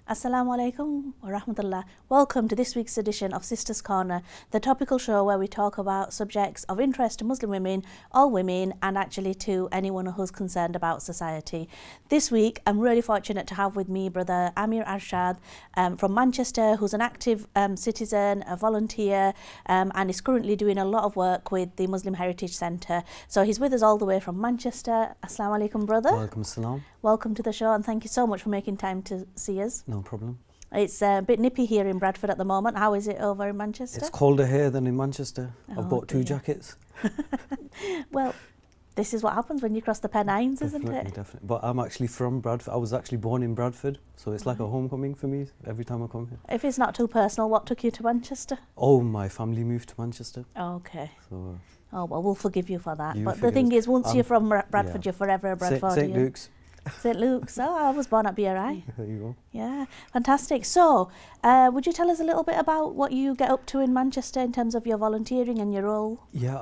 Assalamu alaikum wa rahmatullah. Welcome to this week's edition of Sisters Corner, the topical show where we talk about subjects of interest to Muslim women, all women, and actually to anyone who's concerned about society. This week, I'm really fortunate to have with me Brother Amir Arshad from Manchester, who's an active citizen, a volunteer, and is currently doing a lot of work with the Muslim Heritage Centre. So he's with us all the way from Manchester. Assalamu alaikum, brother. Wa alaikum assalam. Welcome to the show, and thank you so much for making time to see us. No problem. It's a bit nippy here in Bradford at the moment. How is it over in Manchester? It's colder here than in Manchester. I've bought two jackets. Well, this is what happens when you cross the Pennines, isn't it? Definitely. But I'm actually from Bradford. I was actually born in Bradford, so it's like a homecoming for me every time I come here. If it's not too personal, what took you to Manchester? Oh, my family moved to Manchester. Okay. So, oh, well, we'll forgive you for that. You But the thing is, once you're from Bradford, you're forever a Bradfordian. St. Luke's. St. Luke's. Oh, I was born at BRI. There you go. Yeah, fantastic. So, would you tell us a little bit about what you get up to in Manchester in terms of your volunteering and your role? Yeah,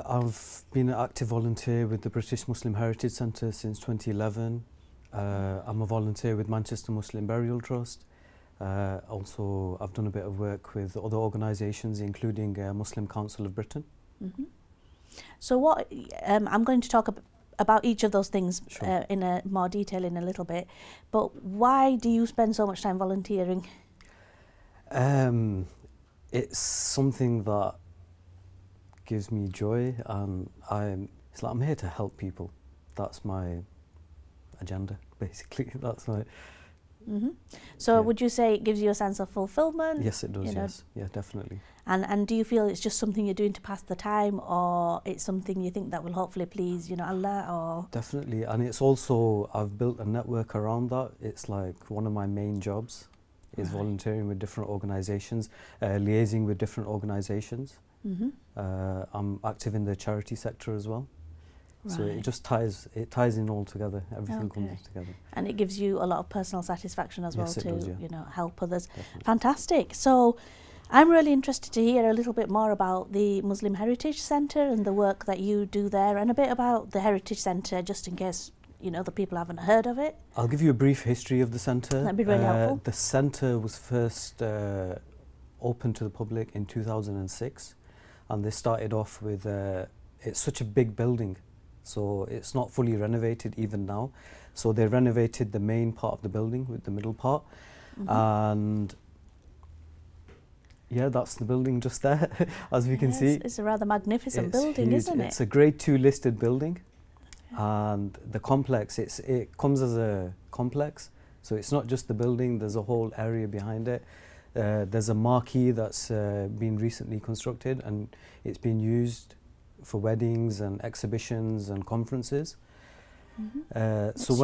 I've been an active volunteer with the British Muslim Heritage Centre since 2011. I'm a volunteer with Manchester Muslim Burial Trust. Also, I've done a bit of work with other organisations, including Muslim Council of Britain. Mm-hmm. So what, I'm going to talk about each of those things in a more detail in a little bit, but why do you spend so much time volunteering? It's something that gives me joy, and it's like I'm here to help people. That's my agenda, basically. That's my... Mm-hmm. So would you say it gives you a sense of fulfillment? Yes, it does, yes. Yeah, definitely. And do you feel it's just something you're doing to pass the time, or it's something you think that will hopefully please, Allah, or...? Definitely, and it's also, I've built a network around that. It's like one of my main jobs is volunteering with different organisations, liaising with different organisations. Mm-hmm. I'm active in the charity sector as well. Right. So it just ties in all together. Everything comes together. And it gives you a lot of personal satisfaction as well to does, help others. Definitely. Fantastic. So I'm really interested to hear a little bit more about the Muslim Heritage Centre and the work that you do there, and a bit about the Heritage Centre, just in case the people haven't heard of it. I'll give you a brief history of the centre. That'd be really helpful. The centre was first opened to the public in 2006, and they started off with it's such a big building. So it's not fully renovated even now. So they renovated the main part of the building with the middle part. Mm-hmm. And yeah, that's the building just there, as we can see. It's a rather magnificent building, isn't it? It's a Grade 2 listed building. And the complex, it comes as a complex. So it's not just the building, there's a whole area behind it. There's a marquee that's been recently constructed, and it's been used for weddings and exhibitions and conferences. Mm-hmm. So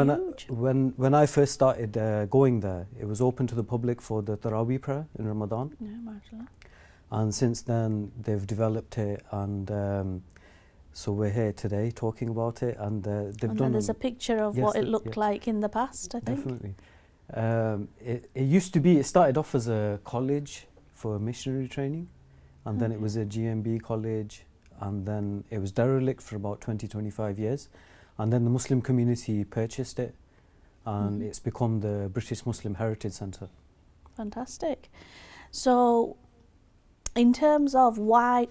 when I first started going there, it was open to the public for the Tarawih prayer in Ramadan. Yeah, mashallah. And since then they've developed it, and so we're here today talking about it. And there's a picture of what it looked like in the past, I think. Definitely. It started off as a college for missionary training, and then it was a GMB college. And then it was derelict for about 20-25 years, and then the Muslim community purchased it, and it's become the British Muslim Heritage Centre. Fantastic. So in terms of why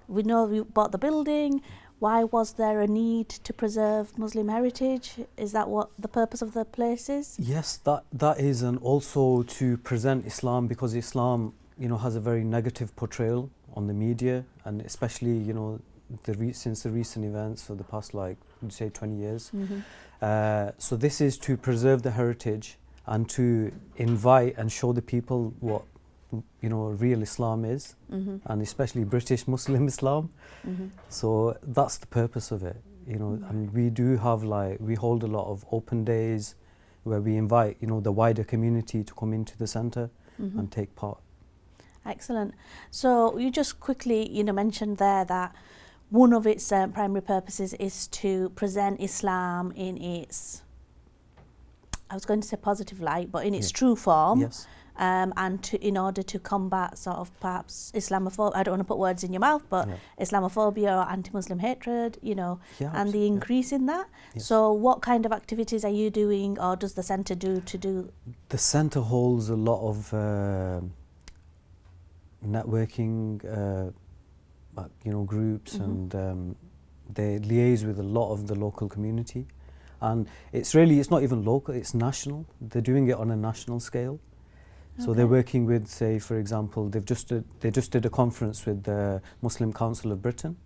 we know you bought the building, why was there a need to preserve Muslim heritage? Is that what the purpose of the place is? Yes, that is, and also to present Islam, because Islam has a very negative portrayal on the media, and especially since the recent events for the past, like, you'd say 20 years. Mm-hmm. So this is to preserve the heritage and to invite and show the people what real Islam is, and especially British Muslim Islam. Mm-hmm. So that's the purpose of it. And we do have, we hold a lot of open days where we invite the wider community to come into the centre and take part. Excellent. So you just quickly, mentioned there that one of its primary purposes is to present Islam in its, I was going to say positive light, but in its true form. Yes. and in order to combat sort of perhaps Islamophobia, I don't want to put words in your mouth, but Islamophobia or anti-Muslim hatred, you know, and the increase in that. Yes. So what kind of activities are you doing, or does the centre do to do? The centre holds a lot of networking, you know, groups, and they liaise with a lot of the local community. And it's not even local, it's national. They're doing it on a national scale. So they're working with, say, for example, they just did a conference with the Muslim Council of Britain,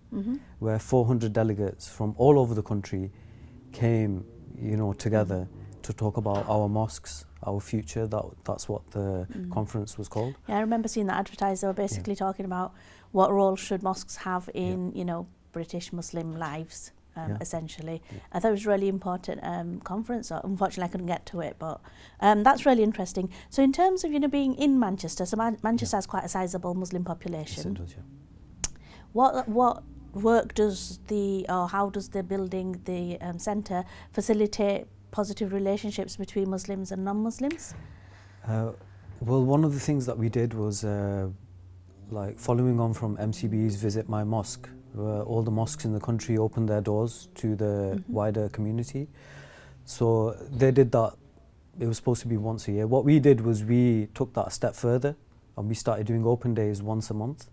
where 400 delegates from all over the country came, you know, together to talk about our mosques, our future. That's what the conference was called. Yeah, I remember seeing that advertised. They were basically talking about what role should mosques have in, you know, British Muslim lives. Essentially. I thought it was a really important conference. So unfortunately I couldn't get to it, but that's really interesting. So in terms of, you know, being in Manchester, so Manchester has quite a sizable Muslim population. Yes, it does, What work does how does the building the centre facilitate positive relationships between Muslims and non-Muslims? Well, one of the things that we did was like following on from MCB's Visit My Mosque, where all the mosques in the country opened their doors to the wider community. So they did that. It was supposed to be once a year. What we did was we took that a step further, and we started doing open days once a month.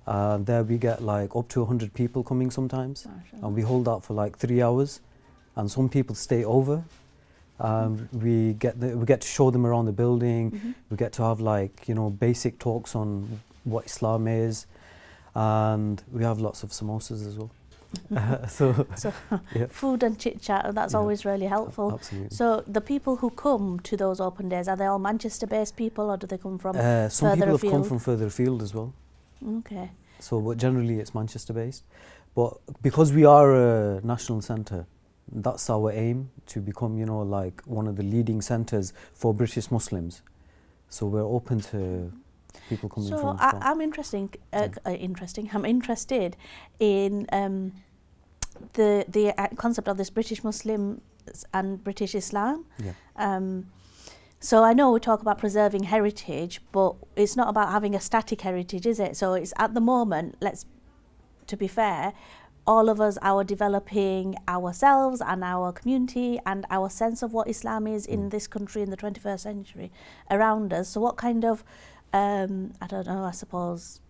There we get like up to 100 people coming sometimes, and we hold that for like 3 hours, and some people stay over. We get to show them around the building. We get to have, like, you know, basic talks on what Islam is, and we have lots of samosas as well. So food and chit chat, that's always really helpful. Absolutely. So the people who come to those open days, are they all Manchester based people, or do they come from some further people afield? have come from further afield as well. Okay. So generally it's Manchester based, but because we are a national centre, that's our aim, to become, you know, like one of the leading centres for British Muslims. So we're open to people coming from. So I'm interested in the concept of this British Muslim and British Islam. So I know we talk about preserving heritage, but it's not about having a static heritage, is it? So it's at the moment, to be fair, all of us are developing ourselves and our community and our sense of what Islam is in this country in the 21st century around us. So what kind of, I don't know, I suppose,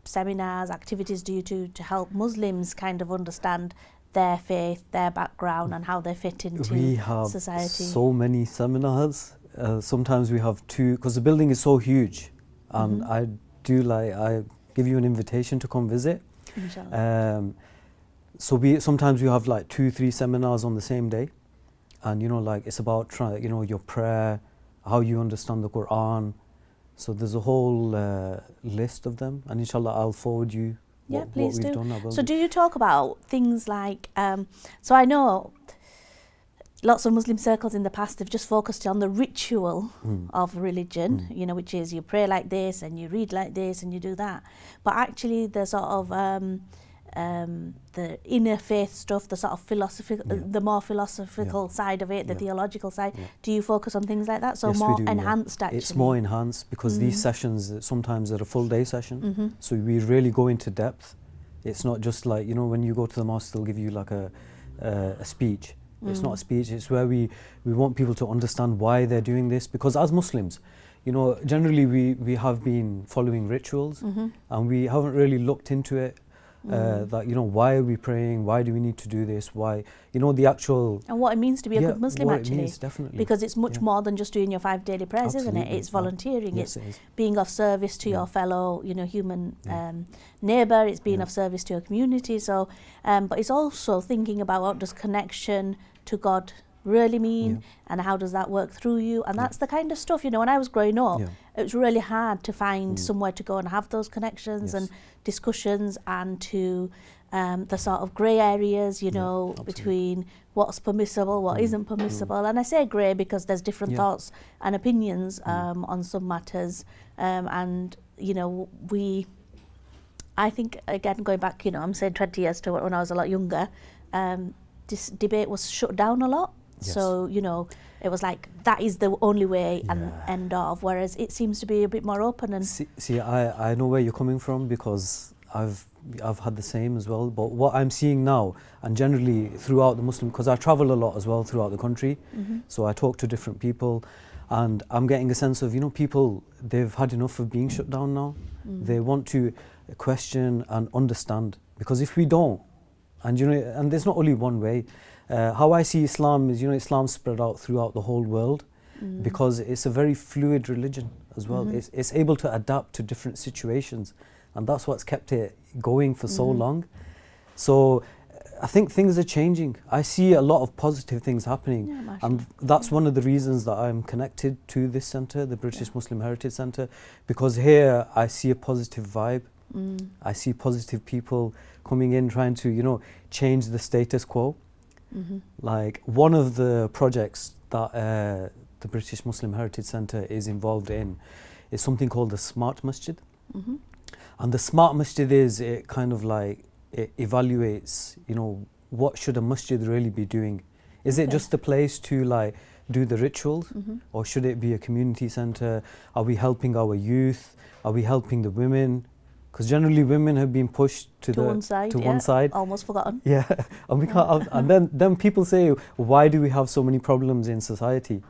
seminars, activities do you do to help Muslims kind of understand their faith, their background, and how they fit into society? We have so many seminars. Sometimes we have 2, because the building is so huge, and I give you an invitation to come visit. Inshallah. So sometimes we have like 2-3 seminars on the same day, and, you know, like it's about you know, your prayer, how you understand the Quran. So there's a whole list of them, and inshallah I'll forward you what we've done. So do you talk about things like, so I know lots of Muslim circles in the past have just focused on the ritual of religion, you know, which is you pray like this and you read like this and you do that. But actually the sort of the inner faith stuff, the sort of philosophical, the more philosophical side of it, the theological side, do you focus on things like that? So yes, more we do, enhanced actually? It's more enhanced because these sessions sometimes are a full day session. So we really go into depth. It's not just like, you know, when you go to the mosque, they'll give you like a speech. It's not a speech, it's where we want people to understand why they're doing this, because as Muslims, you know, generally we have been following rituals and we haven't really looked into it, that, you know, why are we praying, why do we need to do this, why, you know, the actual... And what it means to be a good Muslim, what actually. It means, definitely. Because it's much more than just doing your 5 daily prayers, isn't it? It's volunteering, yes, it's being of service to your fellow, you know, human neighbour, it's being of service to your community. So, but it's also thinking about what does connection to God really mean, and how does that work through you, and that's the kind of stuff, you know, when I was growing up, it was really hard to find somewhere to go and have those connections and discussions, and to the sort of grey areas, you know, between what's permissible, what isn't permissible. And I say grey because there's different thoughts and opinions on some matters, and, you know, I think, again, going back, you know, I'm saying 20 years to when I was a lot younger, this debate was shut down a lot. Yes. So, you know, it was like, that is the only way and Yeah. end of, whereas it seems to be a bit more open. And See, I know where you're coming from, because I've had the same as well. But what I'm seeing now, and generally throughout the Muslim, because I travel a lot as well throughout the country, so I talk to different people, and I'm getting a sense of, you know, people, they've had enough of being shut down now. They want to question and understand, because if we don't, and you know, and there's not only one way. How I see Islam is, you know, Islam spread out throughout the whole world, because it's a very fluid religion as well. It's able to adapt to different situations, and that's what's kept it going for so long. So I think things are changing. I see a lot of positive things happening, and that's one of the reasons that I'm connected to this centre, the British Muslim Heritage Centre, because here I see a positive vibe. I see positive people coming in, trying to, you know, change the status quo. Like one of the projects that the British Muslim Heritage Centre is involved in is something called the Smart Masjid. And the Smart Masjid is, it kind of like, it evaluates, you know, what should a masjid really be doing? Is it just a place to like do the rituals, or should it be a community centre? Are we helping our youth? Are we helping the women? Because generally women have been pushed to one side. one side. Almost forgotten. Yeah, and we can't. And then people say, why do we have so many problems in society?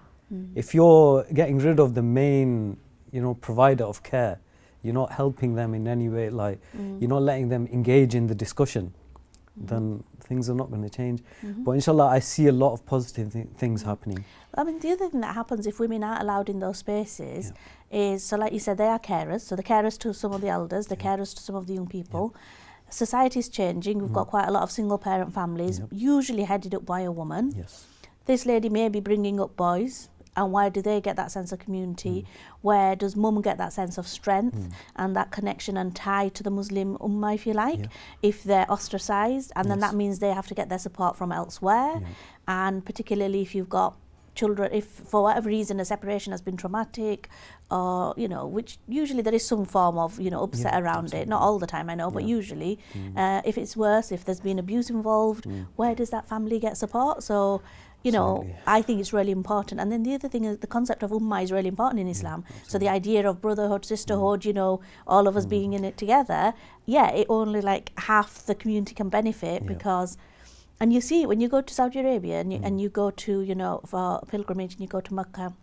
If you're getting rid of the main, you know, provider of care, you're not helping them in any way. Like you're not letting them engage in the discussion, then things are not going to change. But inshallah, I see a lot of positive things happening. I mean, the other thing that happens if women aren't allowed in those spaces is, so like you said, they are carers. So the carers to some of the elders, the carers to some of the young people. Society's changing. We've got quite a lot of single parent families, usually headed up by a woman. This lady may be bringing up boys. And where do they get that sense of community? Where does mum get that sense of strength and that connection and tie to the Muslim ummah, if you like, if they're ostracised? And then that means they have to get their support from elsewhere. And particularly if you've got children, if for whatever reason a separation has been traumatic, or, you know, which usually there is some form of, you know, upset around it. Not all the time, I know, but usually if it's worse, if there's been abuse involved, where does that family get support? So, you know, I think it's really important. And then the other thing is the concept of ummah is really important in Islam. So the idea of brotherhood, sisterhood, you know, all of us being in it together, it only like half the community can benefit because, and you see it when you go to Saudi Arabia and you go to, you know, for a pilgrimage and you go to Mecca,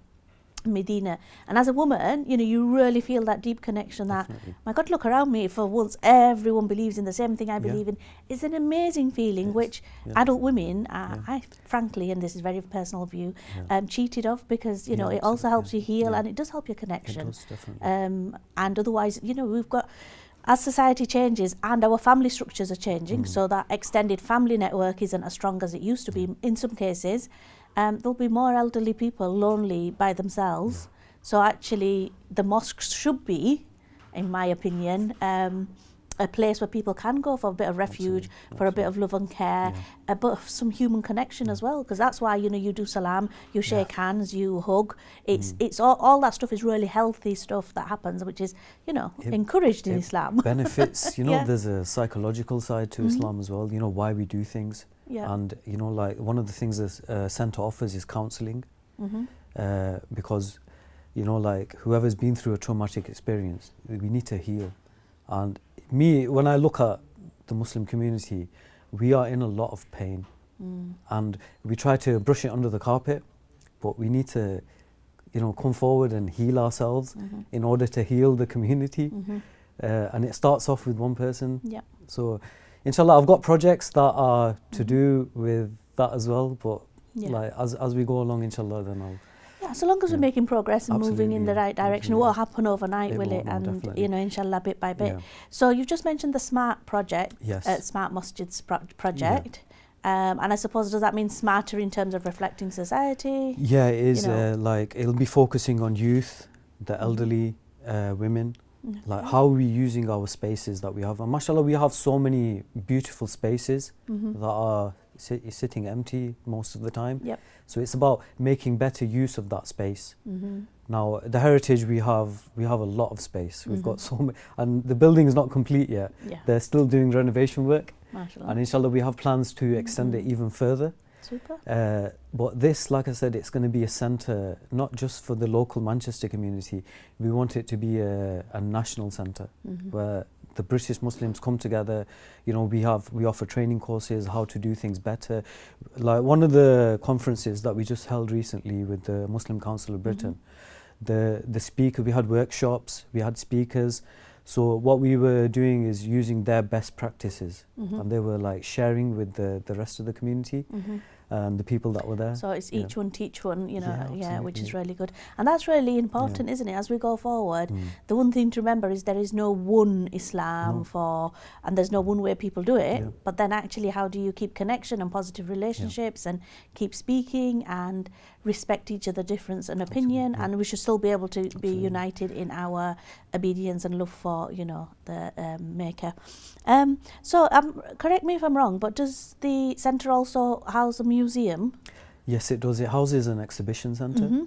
Medina, and as a woman, you know, you really feel that deep connection that, my God, look around me, for once everyone believes in the same thing I believe in. It's an amazing feeling which adult women are, I frankly, and this is a very personal view, cheated of, because, you know, it also helps you heal and it does help your connection. It does, definitely. And otherwise, you know, we've got, as society changes and our family structures are changing, so that extended family network isn't as strong as it used to be in some cases, there'll be more elderly people lonely by themselves. So actually the mosques should be, in my opinion, a place where people can go for a bit of refuge, for a bit of love and care, but some human connection as well, because that's why, you know, you do salam, you shake hands, you hug. It's all that stuff is really healthy stuff that happens, which is, you know, encouraged in Islam. Benefits, you know, there's a psychological side to Islam as well, you know, why we do things. And, you know, like one of the things this centre offers is counselling, because, you know, like whoever's been through a traumatic experience, we need to heal. And me, when I look at the Muslim community, we are in a lot of pain, and we try to brush it under the carpet, but we need to, you know, come forward and heal ourselves in order to heal the community. And it starts off with one person. So inshallah, I've got projects that are to do with that as well, but like as we go along, inshallah, then I'll... So long as we're making progress and moving in the right direction, it won't happen overnight, will it? And, definitely. you know, inshallah, bit by bit. So you've just mentioned the SMART project, Smart Masjids project. And I suppose, does that mean smarter in terms of reflecting society? Yeah, it is, You know? like, it'll be focusing on youth, the elderly, women. Like, how are we using our spaces that we have? And mashallah, we have so many beautiful spaces that are sitting empty most of the time. So it's about making better use of that space. Now, the heritage, we have a lot of space. We've got so many, and the building is not complete yet. They're still doing renovation work. And inshallah, we have plans to extend it even further. Super. But this, like I said, it's going to be a centre not just for the local Manchester community. We want it to be a national centre where the British Muslims come together. You know, we offer training courses, how to do things better. Like one of the conferences that we just held recently with the Muslim Council of Britain, the speaker, we had workshops, we had speakers. So what we were doing is using their best practices, and they were like sharing with the rest of the community and the people that were there. So it's each one teach one, you know, which is really good. And that's really important, isn't it? As we go forward, the one thing to remember is there is no one Islam and there's no one way people do it, but then actually how do you keep connection and positive relationships and keep speaking and respect each other's difference and opinion, and we should still be able to be united in our obedience and love for, you know, the Maker. So correct me if I'm wrong, but does the centre also house a museum? Yes, it does. It houses an exhibition centre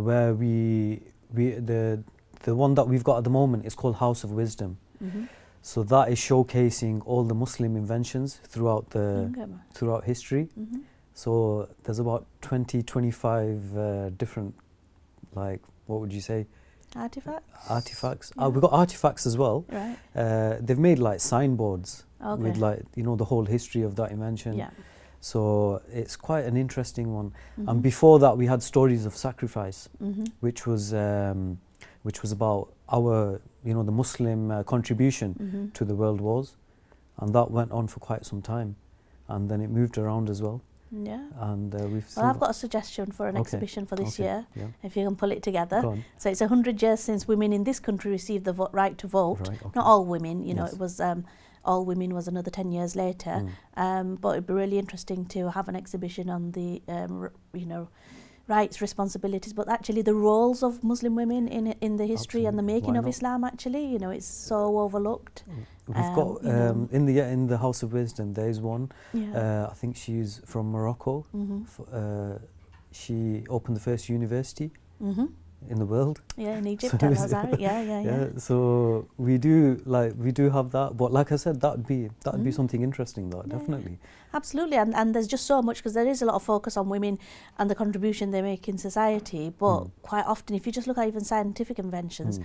where the one that we've got at the moment is called House of Wisdom. So that is showcasing all the Muslim inventions throughout history. So there's about 25 different, like, what would you say? Artifacts. Yeah. We've got artifacts as well. Right. They've made like signboards with, like, you know, the whole history of that invention. Yeah. So it's quite an interesting one. And before that, we had stories of sacrifice, which was about our, you know, the Muslim contribution to the world wars, and that went on for quite some time, and then it moved around as well. Yeah. And I've got a suggestion for an exhibition for this year, if you can pull it together. So it's 100 years since women in this country received the right to vote. Right, Not all women, you know, it was all women was another 10 years later. But it'd be really interesting to have an exhibition on the, you know, rights, responsibilities, but actually the roles of Muslim women in the history and the making of Islam. Actually, you know, it's so overlooked. We've got in the House of Wisdom. There is one. I think she's from Morocco. She opened the first university in the world. Yeah, in Egypt. So we do have that. But like I said, that'd be something interesting, though. Definitely. Absolutely, and there's just so much, because there is a lot of focus on women and the contribution they make in society. But quite often, if you just look at even scientific inventions,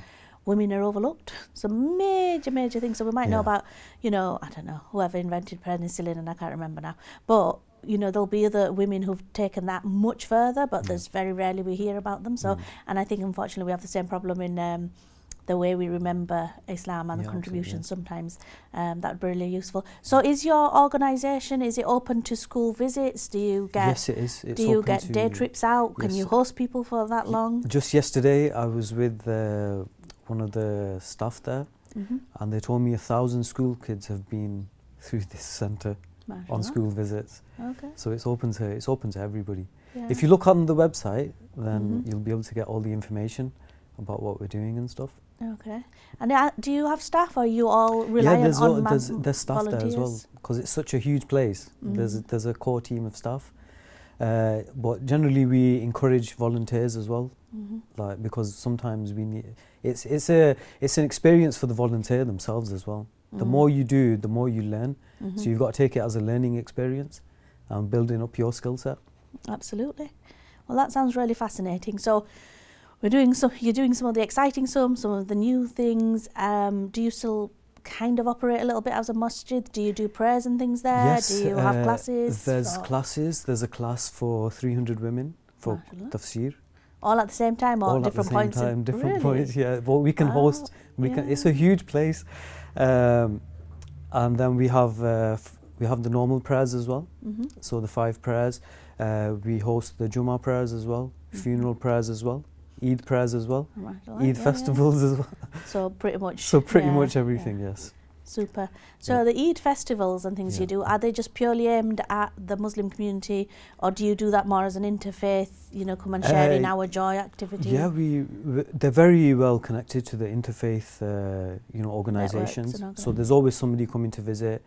women are overlooked. So major things. So we might know about, you know, I don't know, whoever invented penicillin, and I can't remember now. But you know, there'll be other women who've taken that much further, but there's very rarely we hear about them. So, and I think unfortunately we have the same problem in the way we remember Islam and the contribution sometimes. That would be really useful. So is your organisation, is it open to school visits? Do you get, yes, it is. It's do you get day trips out? Can you host people for that long? Just yesterday I was with one of the staff there, and they told me 1,000 school kids have been through this centre on school visits. So it's open to everybody. If you look on the website, then you'll be able to get all the information about what we're doing and stuff. Okay. And do you have staff, or are you all reliant on there's staff there as well, because it's such a huge place. There's a core team of staff, but generally we encourage volunteers as well, like, because sometimes we need. It's an experience for the volunteer themselves as well. The more you do, the more you learn. So you've got to take it as a learning experience and building up your skill set. Absolutely. Well, that sounds really fascinating. So you're doing some of the exciting some of the new things. Do you still kind of operate a little bit as a masjid? Do you do prayers and things there? Yes. Do you have classes? There's classes. There's a class for 300 women for tafsir. All at the same time, or all different at the same points? Time, different points, yeah. But we can host. It's a huge place, and then we have the normal prayers as well. So the 5 prayers. We host the Jummah prayers as well, funeral prayers as well, Eid prayers as well, Eid festivals as well. So pretty much. So pretty much everything, yes. Super. So the Eid festivals and things you do, are they just purely aimed at the Muslim community, or do you do that more as an interfaith, you know, come and share in our joy activity? Yeah, they're very well connected to the interfaith, you know, organisations. So there's always somebody coming to visit.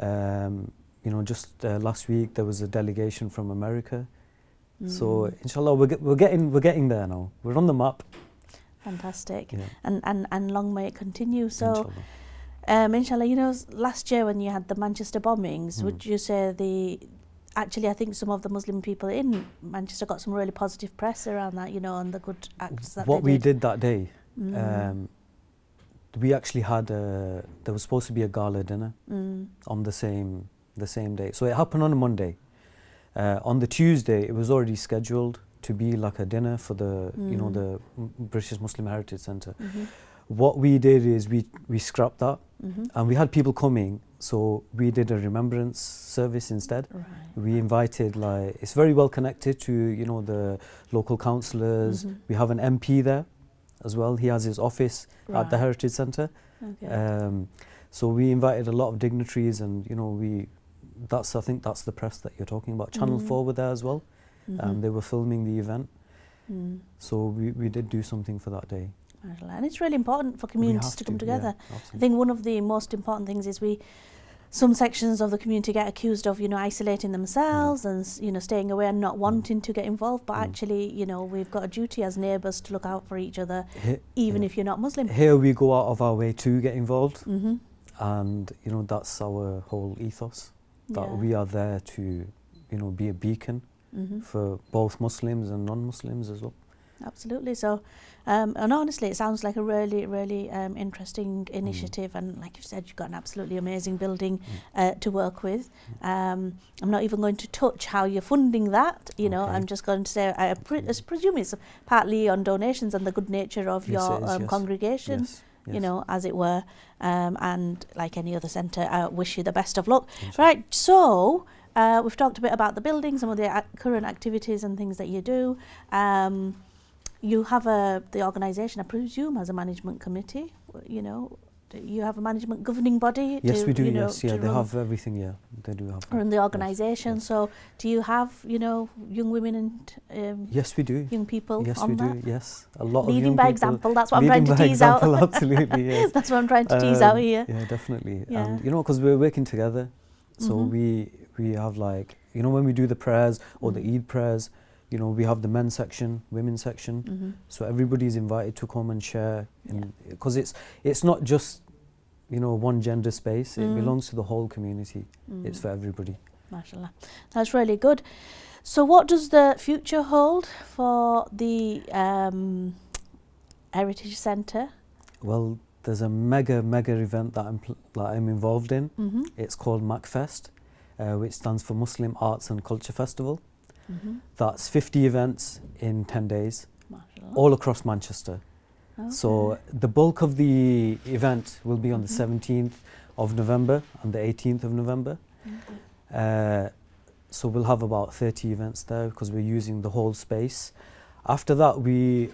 You know, just last week there was a delegation from America. So inshallah we're getting there now. We're on the map. Fantastic. And long may it continue. So inshallah, you know, last year when you had the Manchester bombings, would you say actually, I think some of the Muslim people in Manchester got some really positive press around that, you know, and the good acts that what they we did that day, we actually had there was supposed to be a gala dinner on the same day. So it happened on a Monday. On the Tuesday, it was already scheduled to be like a dinner for the you know, the British Muslim Heritage Centre. What we did is we scrapped that, and we had people coming, so we did a remembrance service instead. Right. We invited, like, it's very well connected to, you know, the local councillors. We have an MP there as well. He has his office at the Heritage Centre. Okay. So we invited a lot of dignitaries, and, you know, I think that's the press that you're talking about. Channel 4 were there as well. They were filming the event. So we did do something for that day. And it's really important for communities to come together. Yeah, I think one of the most important things is some sections of the community get accused of, you know, isolating themselves and, you know, staying away and not wanting to get involved. But actually, you know, we've got a duty as neighbours to look out for each other, even if you're not Muslim. Here we go out of our way to get involved. And, you know, that's our whole ethos, that we are there to, you know, be a beacon for both Muslims and non-Muslims as well. Absolutely. So, and honestly, it sounds like a really, really interesting initiative. And like you said, you've got an absolutely amazing building to work with. I'm not even going to touch how you're funding that. You know, I'm just going to say I presume it's partly on donations and the good nature of your congregation. You know, as it were. And like any other centre, I wish you the best of luck. Right. So. We've talked a bit about the building, some of the current activities and things that you do. You have the organisation, I presume, has a management committee. You know, you have a management governing body. Yes, we do. You know, yes, yeah, they have everything. Yeah, they do have. Run the organisation. Yes. So, do you have, you know, young women and yes, we do. Young people. Yes, on we that? do. Yes, a lot leading of young by people. Example. That's what I'm trying to tease out. Absolutely. Yes. That's what I'm trying to tease out here. Yeah, definitely. Yeah. And you know, because we're working together, so we have, like, you know, when we do the prayers or the Eid prayers, you know, we have the men's section, women's section. So everybody's invited to come and share, because it's not just, you know, one gender space. It belongs to the whole community. It's for everybody. MashaAllah. That's really good. So what does the future hold for the Heritage Centre? Well, there's a mega event that I'm involved in. It's called MacFest, which stands for Muslim Arts and Culture Festival. That's 50 events in 10 days, all across Manchester. Okay. So the bulk of the event will be on the 17th of November and the 18th of November. So we'll have about 30 events there because we're using the whole space. After that,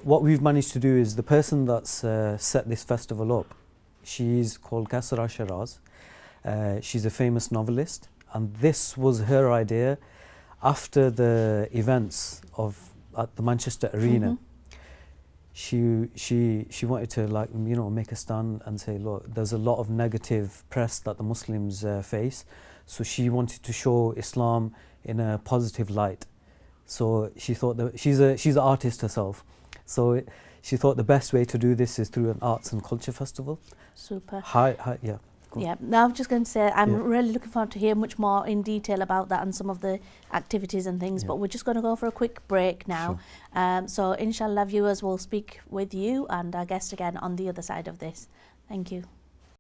what we've managed to do is the person that's set this festival up, she's called Kasra Shiraz. She's a famous novelist, and this was her idea after the events at the Manchester Arena. She wanted to, like, you know, make a stand and say, look, there's a lot of negative press that the Muslims face, so she wanted to show Islam in a positive light. So she thought that she's an artist herself, so she thought the best way to do this is through an arts and culture festival. Super. Yeah. Yeah, now I'm just going to say I'm really looking forward to hear much more in detail about that and some of the activities and things, but we're just going to go for a quick break now. Sure. So inshallah, viewers will speak with you and our guest again on the other side of this. Thank you.